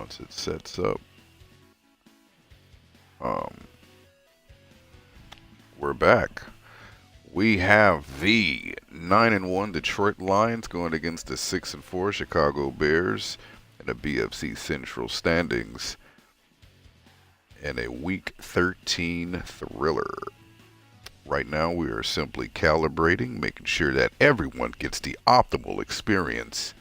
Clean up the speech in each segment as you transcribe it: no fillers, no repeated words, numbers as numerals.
once it sets up. Um, we're back. We have the 9-1 Detroit Lions going against the 6-4 Chicago Bears in the BFC Central standings in a Week 13 thriller. Right now, we are simply calibrating, making sure that everyone gets the optimal experience.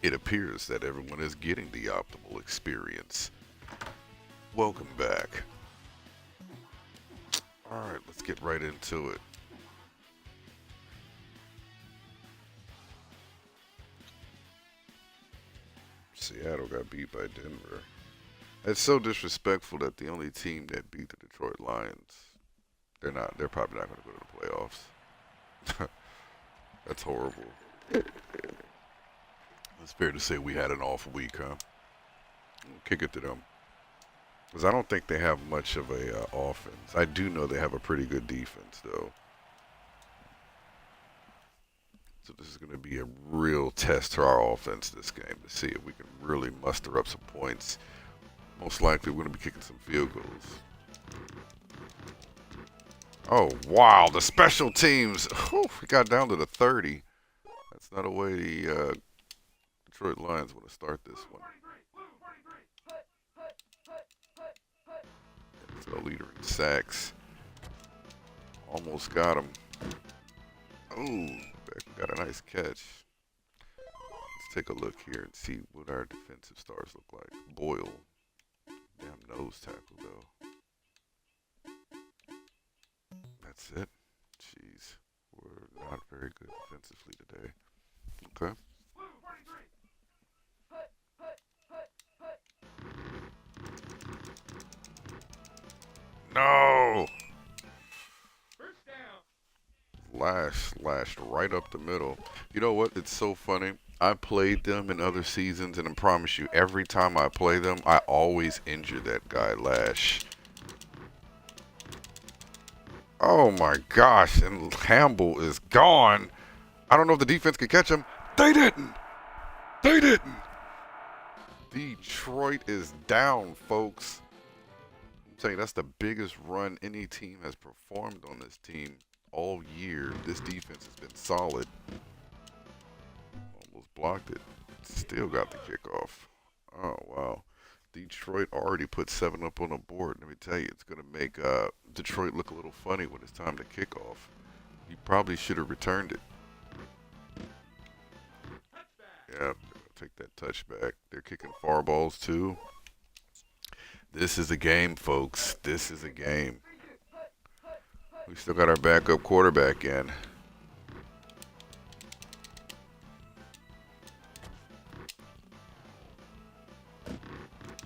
It appears that everyone is getting the optimal experience. Welcome back. Alright, let's get right into it. Seattle got beat by Denver. It's so disrespectful that the only team that beat the Detroit Lions, they're probably not going to go to the playoffs. That's horrible. It's fair to say we had an off week, huh? We'll kick it to them. Because I don't think they have much of a offense. I do know they have a pretty good defense, though. So this is going to be a real test to our offense this game to see if we can really muster up some points. Most likely we're going to be kicking some field goals. Oh, wow. The special teams. Whew, we got down to the 30. That's not a way the Detroit Lions want to start this one. It's a leader in sacks. Almost got him. Ooh, got a nice catch. Let's take a look here and see what our defensive stars look like. Boyle. Damn nose tackle, though. That's it. Jeez. We're not very good defensively today. Okay. No! Lashed right up the middle. You know what? It's so funny. I played them in other seasons, and I promise you, every time I play them, I always injure that guy, Lash. Oh my gosh, and Campbell is gone. I don't know if the defense could catch him. They didn't. They didn't. Detroit is down, folks. I'm telling you, that's the biggest run any team has performed on this team all year. This defense has been solid. Almost blocked it. Still got the kickoff. Oh, wow. Detroit already put 7 up on the board. Let me tell you, it's going to make Detroit look a little funny when it's time to kick off. You probably should have returned it. Yeah, take that touchback. They're kicking far balls, too. This is a game, folks. This is a game. We still got our backup quarterback in.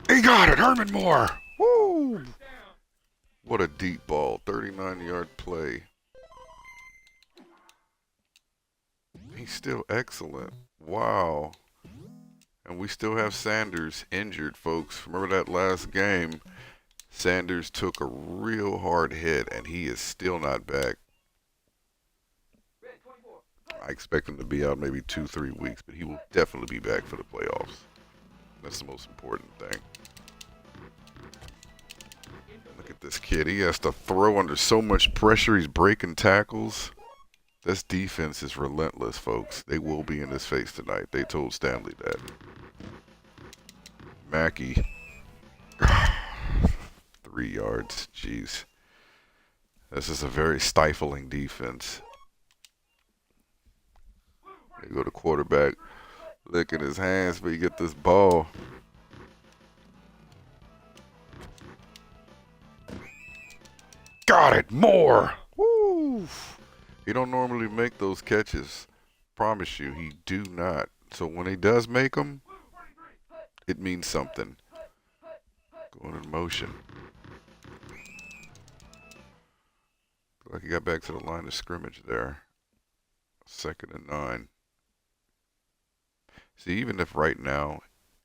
He got it, Herman Moore. Woo! What a deep ball, 39-yard play. He's still excellent. Wow. And we still have Sanders injured, folks. Remember that last game? Sanders took a real hard hit, and he is still not back. I expect him to be out maybe 2-3 weeks, but he will definitely be back for the playoffs. That's the most important thing. Look at this kid. He has to throw under so much pressure. He's breaking tackles. This defense is relentless, folks. They will be in his face tonight. They told Stanley that. Mackey. 3 yards. Jeez. This is a very stifling defense. They go to quarterback, licking his hands, but you get this ball. Got it! More! Woo! He don't normally make those catches. Promise you, he do not. So when he does make them, it means something. Going in motion. Look like he got back to the line of scrimmage there. 2nd and 9. See, even if right now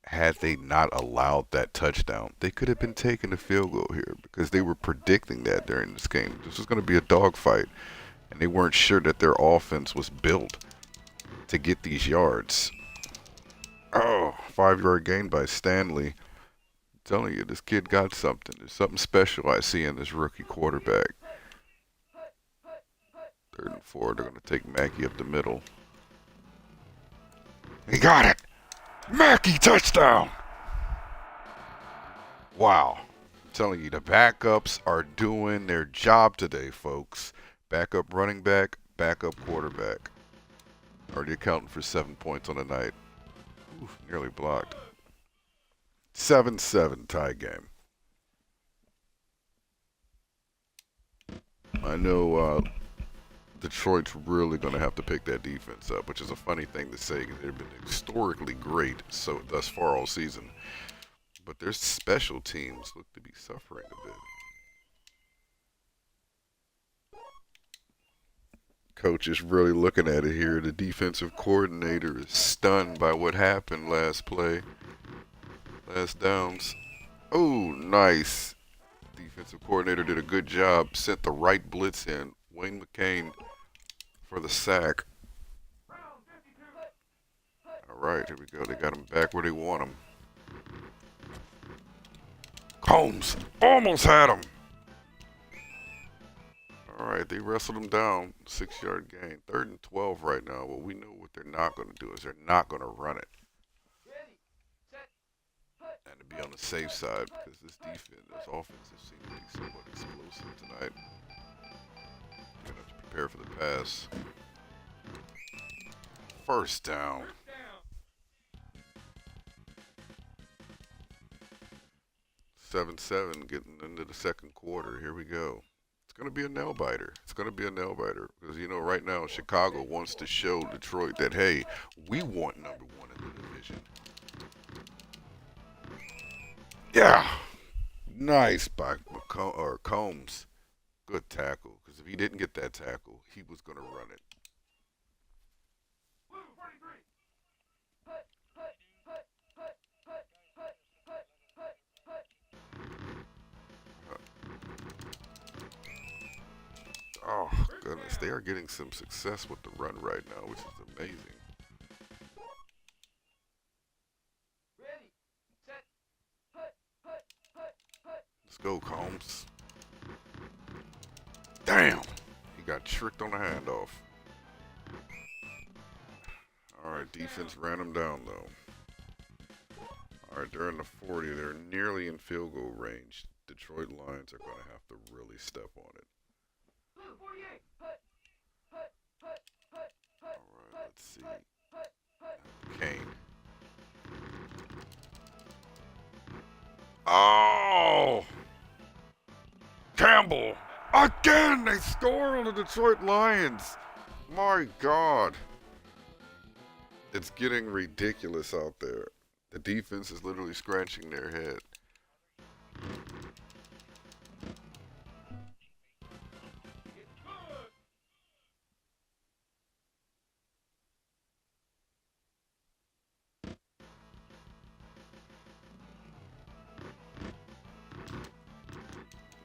had they not allowed that touchdown, they could have been taking a field goal here because they were predicting that during this game. This was going to be a dogfight, and they weren't sure that their offense was built to get these yards. Oh, 5-yard gain by Stanley. I'm telling you, this kid got something. There's something special I see in this rookie quarterback. 3rd and 4, they're going to take Mackey up the middle. He got it! Mackey touchdown! Wow. I'm telling you, the backups are doing their job today, folks. Backup running back, backup quarterback. Already accounting for 7 points on the night. Oof, nearly blocked. 7-7 tie game. I know Detroit's really going to have to pick that defense up, which is a funny thing to say because they've been historically great so thus far all season. But their special teams look to be suffering a bit. Coach is really looking at it here. The defensive coordinator is stunned by what happened last play. Last downs. Oh, nice. Defensive coordinator did a good job. Sent the right blitz in. Wayne McCain for the sack. All right, here we go. They got him back where they want him. Combs almost had him. All right, they wrestled him down. 6-yard gain. 3rd and 12 right now. Well, we know what they're not going to do is they're not going to run it. And to be on the safe side because this offensive seems to be somewhat explosive tonight. You're going to have to prepare for the pass. 1st down. 7-7 getting into the 2nd quarter. Here we go. It's going to be a nail biter. It's going to be a nail biter because, you know, right now Chicago wants to show Detroit that, hey, we want #1 in the division. Yeah. Nice by Combs. Good tackle because if he didn't get that tackle, he was going to run it. Oh, goodness. They are getting some success with the run right now, which is amazing. Let's go, Combs. Damn. He got tricked on the handoff. All right, defense ran him down, though. All right, they're in the 40. They're nearly in field goal range. Detroit Lions are going to have to really step on it. All right, let's see. Kane. Oh! Campbell! Again! They score on the Detroit Lions! My God. It's getting ridiculous out there. The defense is literally scratching their head.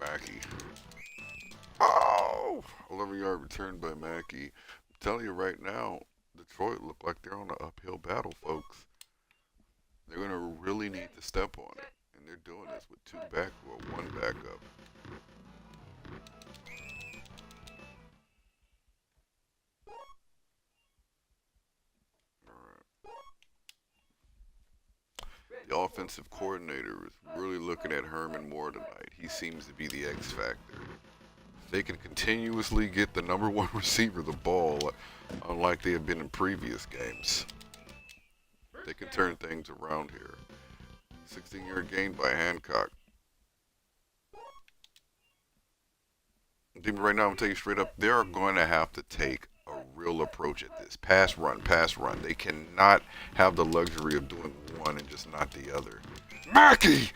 Mackey. Oh! 11-yard return by Mackey. I'm telling you right now, Detroit look like they're on an uphill battle, folks. They're going to really need to step on it. And they're doing this with 1 backup. The offensive coordinator is really looking at Herman more tonight. He seems to be the X factor. If they can continuously get the #1 receiver the ball, unlike they have been in previous games, they can turn things around here. 16-yard gain by Hancock. Right now, I'm telling you straight up, they are going to have to take a real approach at this. Pass, run, pass, run. They cannot have the luxury of doing one and just not the other. Mackey!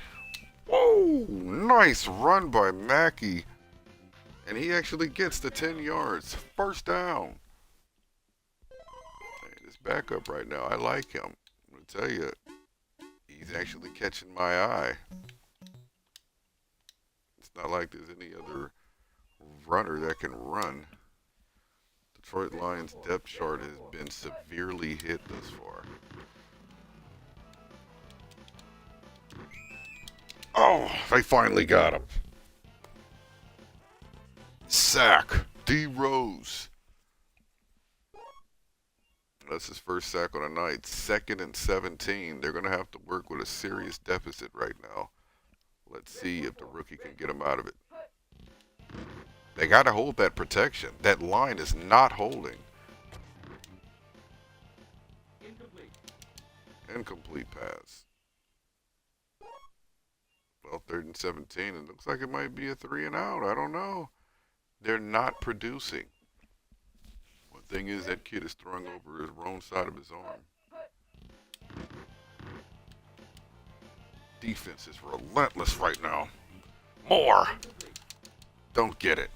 Whoa! Nice run by Mackey. And he actually gets the 10 yards. 1st down. Hey, this backup right now, I like him. I'm going to tell you, He's actually catching my eye. It's not like there's any other runner that can run. Detroit Lions depth chart has been severely hit thus far. Oh, they finally got him. Sack. D. Rose. That's his first sack on the night. 2nd and 17. They're going to have to work with a serious deficit right now. Let's see if the rookie can get him out of it. They got to hold that protection. That line is not holding. Incomplete pass. Well, 3rd and 17. It looks like it might be a 3 and out. I don't know. They're not producing. One thing is that kid is throwing over his wrong side of his arm. Defense is relentless right now. More. Don't get it.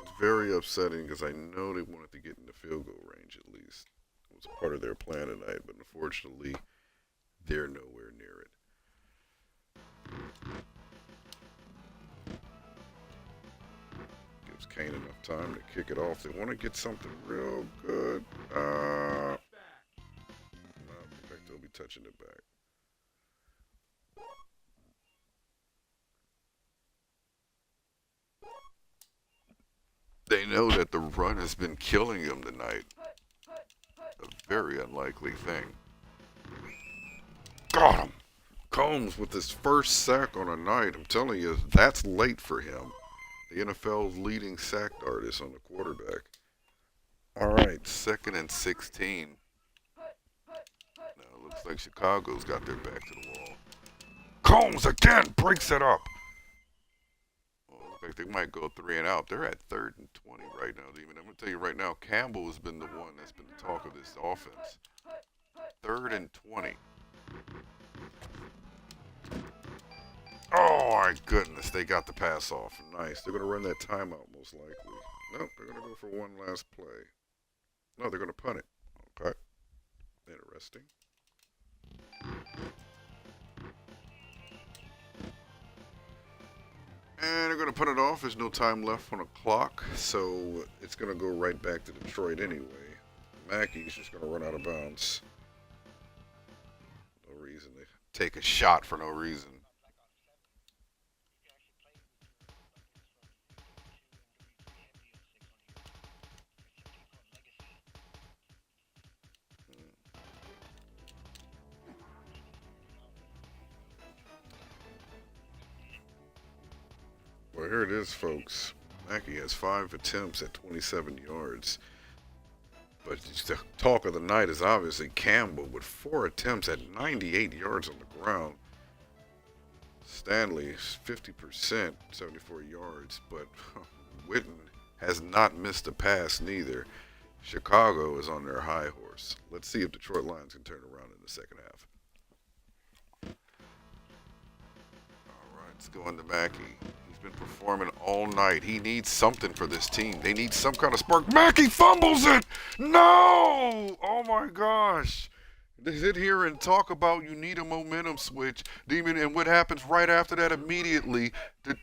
It's very upsetting because I know they wanted to get in the field goal range at least. It was part of their plan tonight, but unfortunately, they're nowhere near it. Gives Kane enough time to kick it off. They want to get something real good. No, in fact, they'll be touching it back. They know that the run has been killing them tonight. A very unlikely thing. Got him! Combs with his first sack on a night. I'm telling you, that's late for him. The NFL's leading sack artist on the quarterback. All right, 2nd and 16. Now it looks like Chicago's got their back to the wall. Combs again breaks it up. Like they might go 3 and out. They're at 3rd and 20 right now. Even I'm gonna tell you right now, Campbell has been the one that's been the talk of this offense. 3rd and 20. Oh my goodness, they got the pass off. Nice. They're gonna run that timeout most likely. Nope, they're gonna go for one last play. No, they're gonna punt it. Okay. Interesting. And they're going to put it off. There's no time left on the clock, so it's going to go right back to Detroit anyway. Mackey's just going to run out of bounds. No reason to take a shot for no reason. Well, here it is, folks. Mackey has 5 attempts at 27 yards. But the talk of the night is obviously Campbell with 4 attempts at 98 yards on the ground. Stanley, 50%, 74 yards. But Witten has not missed a pass neither. Chicago is on their high horse. Let's see if Detroit Lions can turn around in the second half. All right, let's go on to Mackey. Been performing all night. He needs something for this team. They need some kind of spark. Mackey fumbles it! No! Oh my gosh. They sit here and talk about you need a momentum switch. Demon, and what happens right after that immediately? The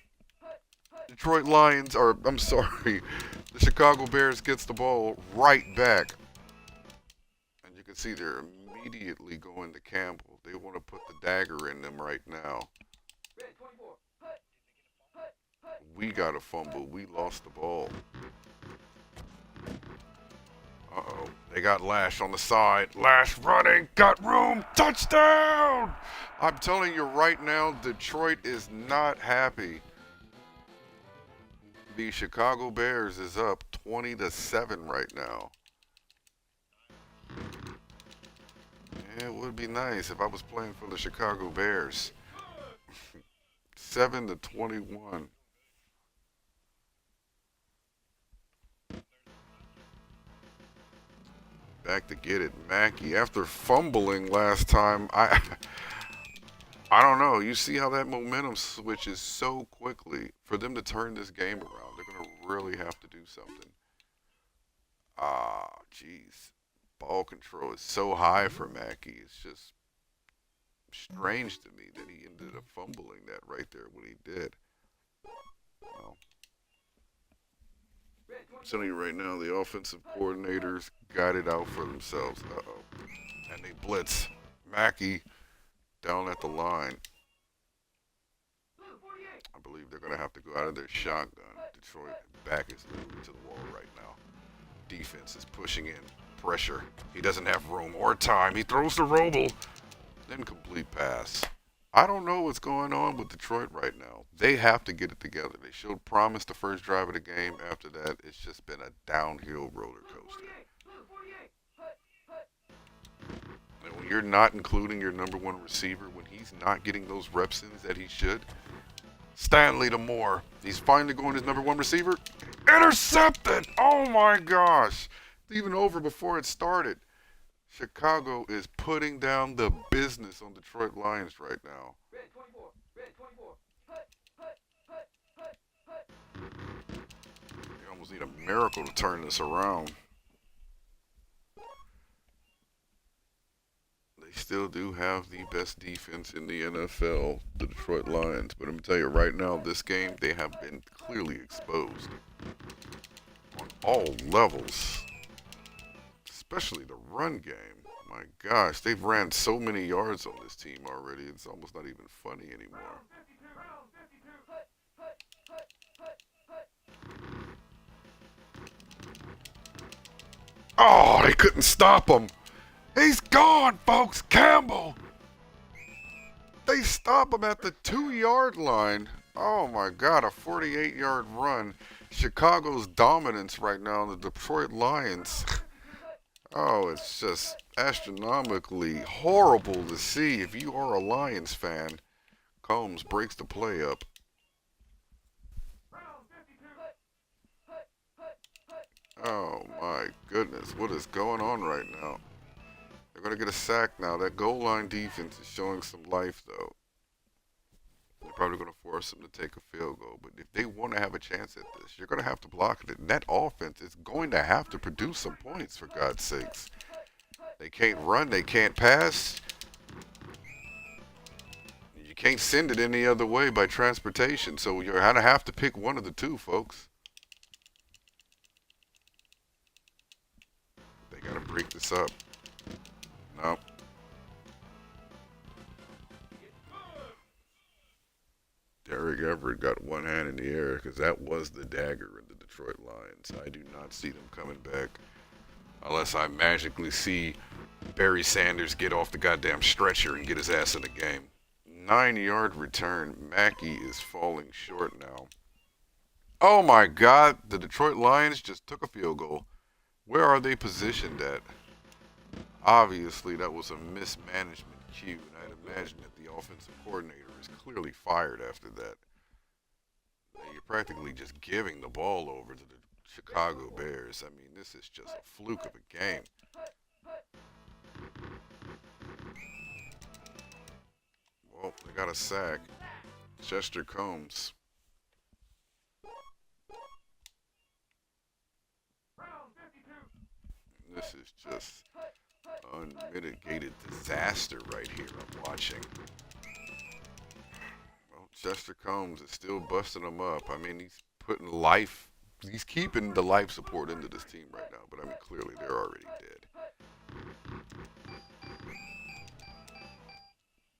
Detroit Lions, or I'm sorry, the Chicago Bears gets the ball right back. And you can see they're immediately going to Campbell. They want to put the dagger in them right now. We got a fumble. We lost the ball. Uh-oh. They got Lash on the side. Lash running. Got room. Touchdown! I'm telling you right now, Detroit is not happy. The Chicago Bears is up 20-7 right now. Yeah, it would be nice if I was playing for the Chicago Bears. 7-21. Back to get it, Mackey. After fumbling last time, I don't know. You see how that momentum switches so quickly. For them to turn this game around, they're going to really have to do something. Jeez. Ball control is so high for Mackey. It's just strange to me that he ended up fumbling that right there when he did. Well, I'm telling you right now, the offensive coordinators got it out for themselves. Uh-oh. And they blitz. Mackey down at the line. I believe they're going to have to go out of their shotgun. Detroit back is literally to the wall right now. Defense is pushing in. Pressure. He doesn't have room or time. He throws the roble. Incomplete pass. I don't know what's going on with Detroit right now. They have to get it together. They showed promise the first drive of the game. After that, it's just been a downhill roller coaster. And when you're not including your number one receiver, when he's not getting those reps in that he should, Stanley to Moore. He's finally going his number one receiver. Intercepted! Oh my gosh! Even over before it started. Chicago is putting down the business on Detroit Lions right now. You almost need a miracle to turn this around. They still do have the best defense in the NFL, the Detroit Lions. But I'm going to tell you right now, this game, they have been clearly exposed on all levels, especially the run game. My gosh, they've ran so many yards on this team already, it's almost not even funny anymore. Oh, they couldn't stop him. He's gone, folks. Campbell. They stop him at the 2-yard line. Oh my God, a 48-yard run. Chicago's dominance right now in the Detroit Lions. Oh, it's just astronomically horrible to see. If you are a Lions fan, Combs breaks the play up. Oh my goodness, what is going on right now? They're going to get a sack now. That goal line defense is showing some life, though. They're probably going to force them to take a field goal. But if they want to have a chance at this, you're going to have to block it. And that offense is going to have to produce some points, for God's sakes. They can't run. They can't pass. You can't send it any other way by transportation. So you're going to have to pick one of the two, folks. They got to break this up. No. Derek Everett got one hand in the air because that was the dagger in the Detroit Lions. I do not see them coming back unless I magically see Barry Sanders get off the goddamn stretcher and get his ass in the game. 9-yard return. Mackey is falling short now. Oh my God, the Detroit Lions just took a field goal. Where are they positioned at? Obviously, that was a mismanagement cue, and I'd imagine that the offensive coordinator is clearly fired after that. You're practically just giving the ball over to the Chicago Bears. I mean, this is just a fluke of a game. Well, they got a sack. Chester Combs. This is just unmitigated disaster right here I'm watching. Well, Chester Combs is still busting them up. I mean, he's keeping the life support into this team right now, but I mean, clearly they're already dead.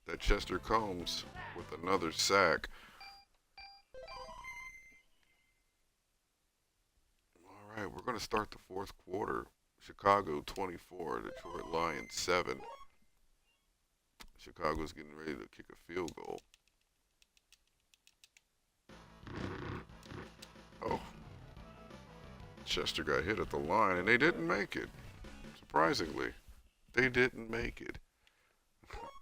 That Chester Combs with another sack. All right, we're going to start the fourth quarter. Chicago 24, Detroit Lions 7. Chicago's getting ready to kick a field goal. Oh. Chester got hit at the line, and they didn't make it. Surprisingly, they didn't make it.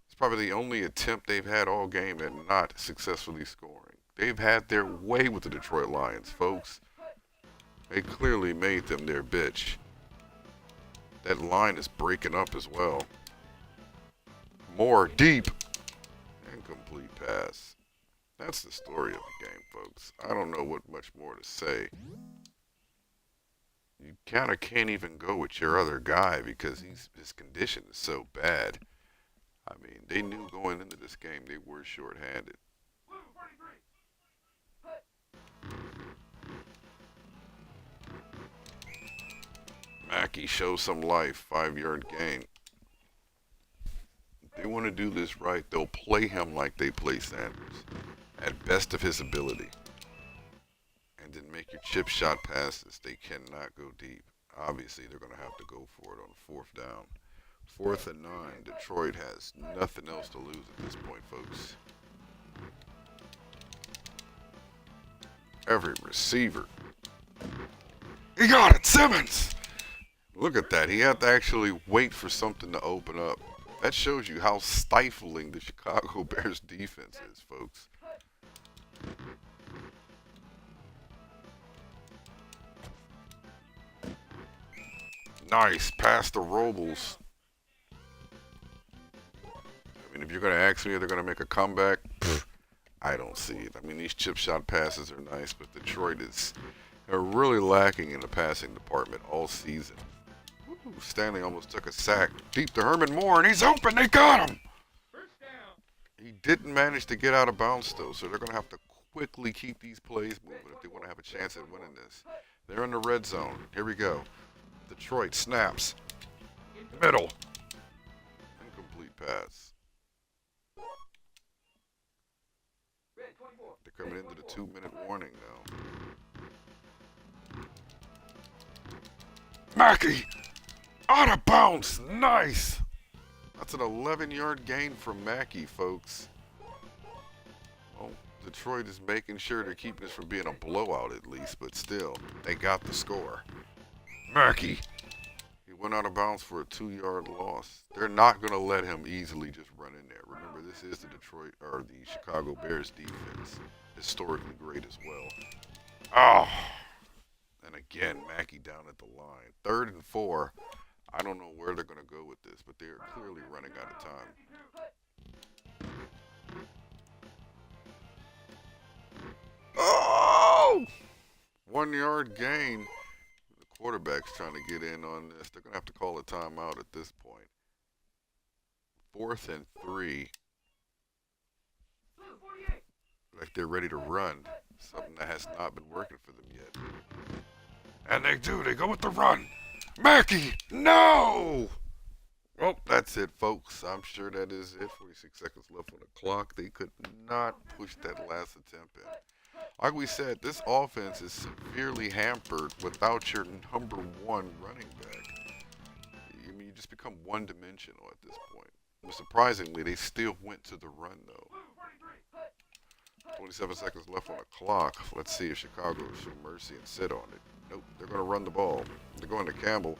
It's probably the only attempt they've had all game at not successfully scoring. They've had their way with the Detroit Lions, folks. They clearly made them their bitch. That line is breaking up as well. More deep. Incomplete pass. That's the story of the game, folks. I don't know what much more to say. You kind of can't even go with your other guy because his condition is so bad. I mean, they knew going into this game they were shorthanded. Mackey shows some life, 5-yard gain. If they want to do this right, they'll play him like they play Sanders, at best of his ability. And then make your chip shot passes. They cannot go deep. Obviously, they're going to have to go for it on 4th down. 4th and 9. Detroit has nothing else to lose at this point, folks. Every receiver. He got it, Simmons! Look at that. He had to actually wait for something to open up. That shows you how stifling the Chicago Bears defense is, folks. Nice. Pass to Robles. I mean, if you're going to ask me if they're going to make a comeback, I don't see it. I mean, these chip shot passes are nice, but Detroit is really lacking in the passing department all season. Ooh, Stanley almost took a sack. Deep to Herman Moore, and he's open. They got him. He didn't manage to get out of bounds, though, so they're going to have to quickly keep these plays moving if they want to have a chance at winning this. They're in the red zone. Here we go. Detroit snaps. Middle. Incomplete pass. They're coming into the 2-minute warning now. Mackey! Out of bounds! Nice! That's an 11-yard gain from Mackey, folks. Well, Detroit is making sure they're keeping this from being a blowout at least, but still, they got the score. Mackey! He went out of bounds for a 2-yard loss. They're not going to let him easily just run in there. Remember, this is the Chicago Bears defense. Historically great as well. Oh! And again, Mackey down at the line. 3rd and 4. I don't know where they're going to go with this, but they're clearly running out of time. Oh! 1-yard gain. The quarterback's trying to get in on this. They're going to have to call a timeout at this point. 4th and 3. Like they're ready to run. Something that has not been working for them yet. And they do. They go with the run. Mackey! No! Well, that's it, folks. I'm sure that is it. 46 seconds left on the clock. They could not push that last attempt in. Like we said, this offense is severely hampered without your number 1 running back. I mean, you just become one-dimensional at this point. But surprisingly, they still went to the run, though. 27 seconds left on the clock. Let's see if Chicago will show mercy and sit on it. Nope, they're going to run the ball. They're going to Campbell,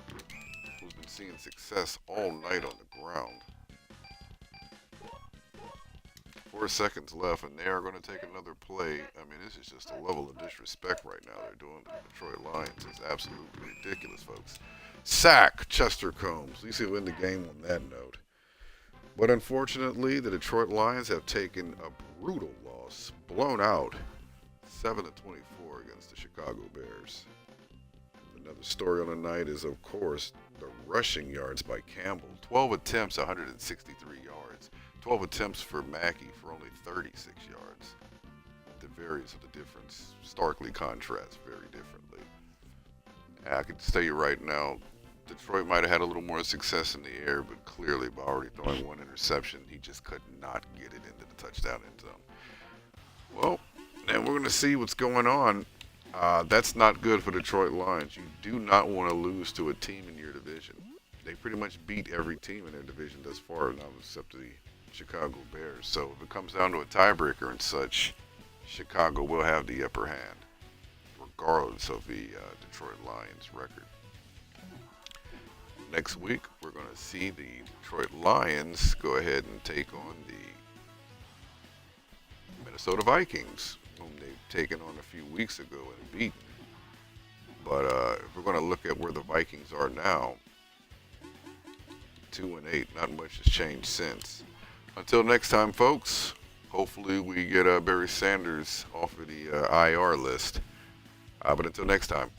who's been seeing success all night on the ground. 4 seconds left, and they are going to take another play. I mean, this is just a level of disrespect right now they're doing to the Detroit Lions. It's absolutely ridiculous, folks. Sack, Chester Combs. At least he'll win the game on that note. But unfortunately, the Detroit Lions have taken a brutal loss, blown out 7-24 against the Chicago Bears. Another story on the night is, of course, the rushing yards by Campbell. 12 attempts, 163 yards. 12 attempts for Mackey for only 36 yards. The variance of the difference starkly contrasts very differently. I can tell you right now, Detroit might have had a little more success in the air, but clearly by already throwing 1 interception, he just could not get it into the touchdown end zone. Well, and we're going to see what's going on. That's not good for Detroit Lions. You do not want to lose to a team in your division. They pretty much beat every team in their division thus far, now except the Chicago Bears. So if it comes down to a tiebreaker and such, Chicago will have the upper hand, regardless of the Detroit Lions record. Next week, we're going to see the Detroit Lions go ahead and take on the Minnesota Vikings, whom they've taken on a few weeks ago and beaten. But if we're going to look at where the Vikings are now, 2-8, not much has changed since. Until next time, folks, hopefully we get Barry Sanders off of the IR list. But until next time.